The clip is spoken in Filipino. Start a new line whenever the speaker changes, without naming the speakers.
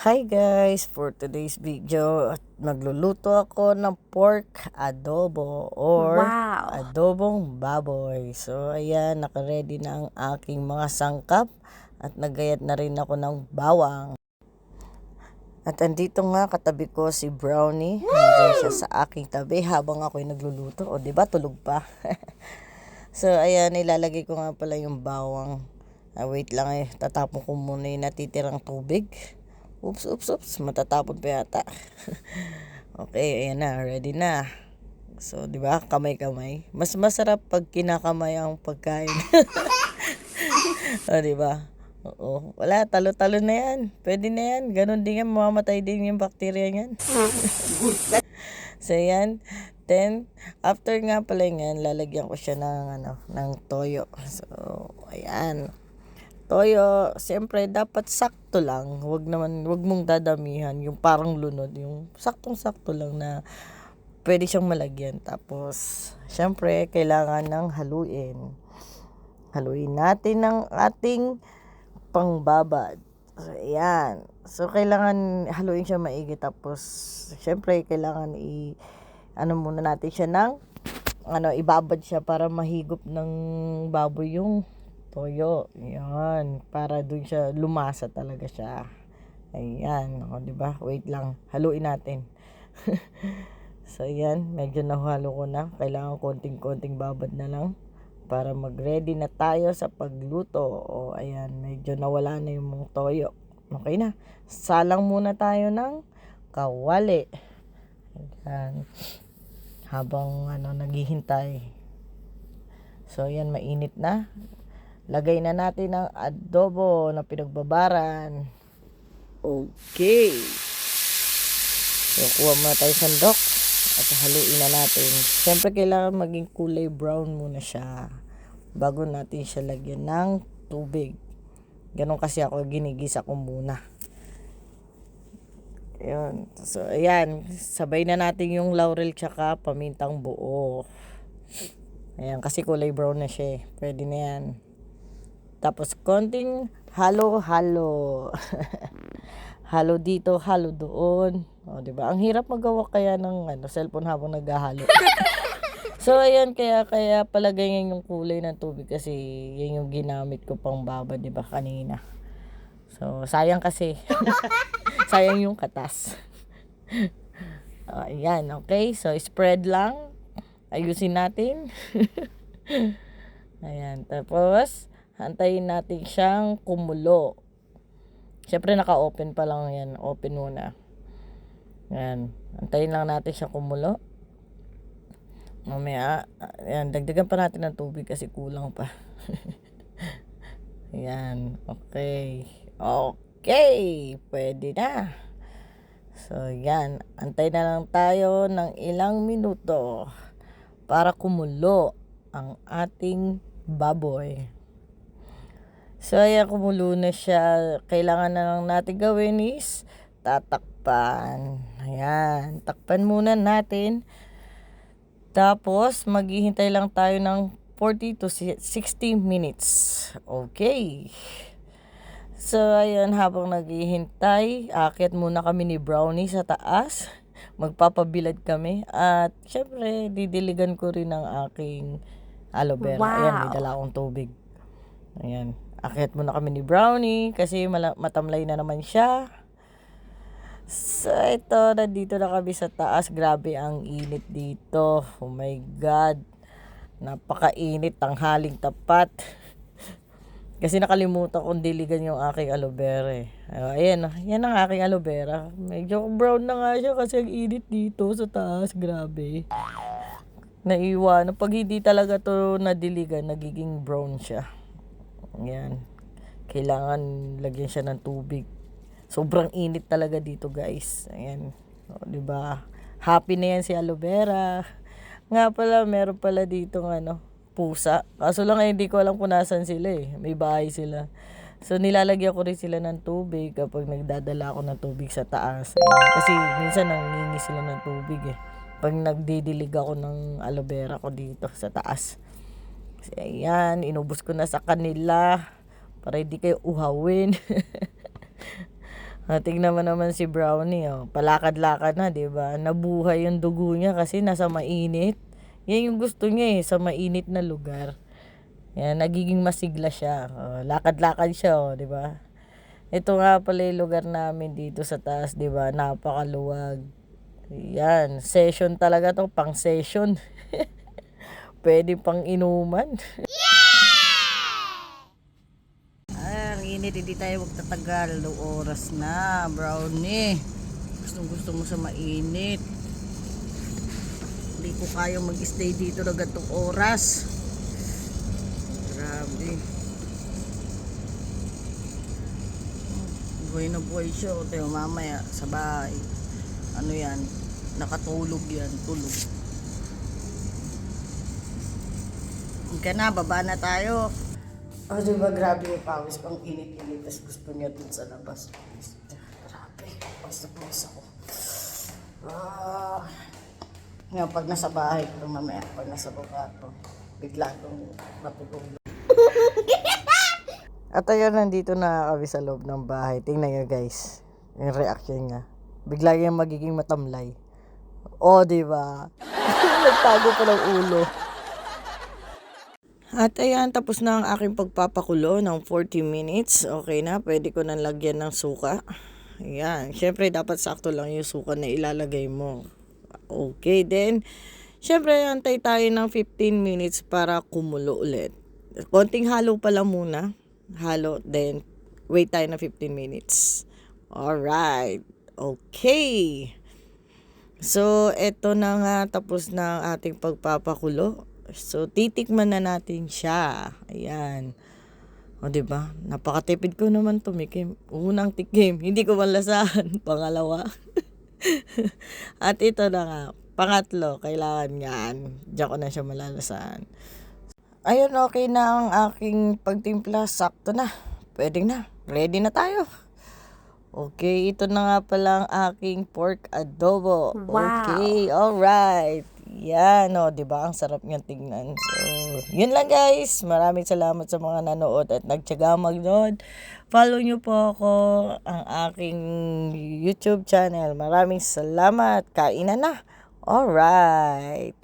Hi guys! For today's video, magluluto ako ng pork adobo or
Wow!
adobong baboy. So ayan, nakaready na ang aking mga sangkap at nagayat na rin ako ng bawang. At andito nga katabi ko si Brownie. Nandiyan siya sa aking tabi habang ako'y nagluluto. O diba tulog pa? So ayan, ilalagay ko nga pala yung bawang. Wait lang tatapon ko muna yung natitirang tubig. Oops, matatapon pa yata. Okay, ayan na, ready na. So, di ba, kamay-kamay. Mas masarap pag kinakamay ang pagkain. O, di ba? Oo, wala, talo-talo na yan. Pwede na yan. Ganon din yan, mamamatay din yung bakterya niyan. So, yan. Then, after nga pala yan, lalagyan ko siya ng toyo. So, ayan. Toyo, siyempre dapat sakto lang. Wag mong dadamihan yung parang lunod, yung saktong-sakto lang na pwede siyang malagyan. Tapos, siyempre kailangan ng haluin. Haluin natin ng ating pangbabad. So, ayan. So, kailangan haluin siya maigi. Tapos, siyempre kailangan muna natin siya ng ibabad siya para mahigop ng baboy yung toyo. Yan, para dun siya lumasa talaga siya. Ayan, o di ba? Wait lang, haluin natin. So ayan, medyo nahalo ko na. Kailangan konting-konting babad na lang para mag-ready na tayo sa pagluto. O ayan, medyo nawala na yung mga toyo. Okay na. Salang muna tayo ng kawali. Ayan. Habang naghihintay. So ayan, mainit na. Lagay na natin ang adobo na pinagbabaran. Okay. So, kuha muna tayo sandok at haluin na natin. Siyempre, kailangan maging kulay brown muna siya bago natin siya lagyan ng tubig. Ganon kasi ako, ginigisa ko muna. Ayan. So, ayan. Sabay na natin yung laurel tsaka pamintang buo. Ayan, kasi kulay brown na siya. Pwede na yan. Tapos konting halo-halo. Halo dito, halo doon. O, di ba? Ang hirap magawa kaya ng cellphone habang naghahalo. So ayan, kaya pala ganyan yung kulay ng tubig kasi yan yung ginamit ko pang baba, di ba, kanina. So sayang kasi. Sayang yung katas. Ayan, okay. So spread lang. Ayusin natin. Ayan, tapos antayin natin siyang kumulo. Siyempre naka-open pa lang yan. Open muna. Ayan. Antayin lang natin siya kumulo. Mamaya, ayan, dagdagan pa natin ng tubig kasi kulang pa. Ayan. Okay. Okay. Pwede na. So, yan. Antay na lang tayo ng ilang minuto para kumulo ang ating baboy. So, ayan, kumulo na siya. Kailangan na lang natin gawin is tatakpan. Ayan, takpan muna natin. Tapos, maghihintay lang tayo ng 40 to 60 minutes. Okay. So, ayan, habang naghihintay, akyat muna kami ni Brownie sa taas. Magpapabilad kami. At, syempre, didiligan ko rin ang aking aloe vera. Ayan, may dala akong tubig. Ayan. Akyat muna kami ni Brownie kasi matamlay na naman siya. So, ito, nandito na kami sa taas. Grabe ang init dito. Oh my God. Napakainit, tanghaling tapat. Kasi nakalimutan kong diligan yung aking aloe vera. Ayan, yan ang aking aloe vera. Medyo brown na nga siya kasi ang init dito sa taas. Grabe. Naiwan. Pag hindi talaga to nadiligan, nagiging brown siya. Ayan. Kailangan lagyan siya ng tubig. Sobrang init talaga dito, guys. Ayan. O, diba? Happy na yan si aloe vera. Nga pala, meron pala dito pusa. Kaso lang hindi ko alam kung nasan sila eh. May bahay sila. So nilalagyan ko rin sila ng tubig kapag nagdadala ako ng tubig sa taas. Ayan. Kasi minsan nangingi sila ng tubig eh. Pag nagdidilig ako ng aloe vera ko dito sa taas. Kasi ayan, inubos ko na sa kanila para hindi kayo uhawin. Tingnan mo naman si Brownie, oh. Palakad-lakad na, 'di ba? Nabuhay yung dugo niya kasi nasa mainit. Yan yung gusto niya eh, sa mainit na lugar. Yan, nagiging masigla siya. Oh, lakad-lakad siya, oh, 'di ba? Ito nga pala yung lugar namin dito sa taas, 'di ba? Napakaluwag. Yan, session talaga 'to, pang session. Pwede pang inuman. Ay, ang init, hindi tayo magtatagal. Oras na, Brownie. Gusto mo sa mainit. Hindi ko kayang mag-stay dito na gantong oras. Grabe. Buhay na buhay siya. O tayo mamaya sa bahay. Ano yan? Nakatulog yan. Tulog. Ika na, baba na tayo. Oh, diba grabe yung pawis pang init-init. Tapos gusto niya dun sa labas. Grabe. Pawis ako. Ngayon, pag nasa bahay ko mamaya, pag nasa baba ko, bigla kong matulog. At ayun, nandito na kami sa loob ng bahay. Tingnan nyo guys, yung reaction niya. Bigla yung magiging matamlay. Oh, diba? Nagtago pa ng ulo. At ayan, tapos na ang aking pagpapakulo ng 40 minutes. Okay na, pwede ko nang lagyan ng suka. Ayan, syempre dapat sakto lang yung suka na ilalagay mo. Okay, then, syempre antay tayo ng 15 minutes para kumulo ulit. Konting halo pa lang muna. Halo, then wait tayo na 15 minutes. Alright, okay. So, eto na nga, tapos na ang ating pagpapakulo. So, titikman na natin siya. Ayan. O, diba? Napakatipid ko naman tumikim. Unang tikim, hindi ko malasahan. Pangalawa. At ito na nga, pangatlo, kailangan yan. Diyan ko na siya malalasahan. Ayun, okay na ang aking pagtimpla. Sakto na. Pwede na. Ready na tayo. Okay, ito na nga pala ang aking pork adobo.
Wow.
Okay, alright. Yan, o, diba? Ang sarap niyang tingnan. So, yun lang guys. Maraming salamat sa mga nanood at nagtyaga magnood. Follow nyo po ako, ang aking YouTube channel. Maraming salamat. Kainan na. Alright.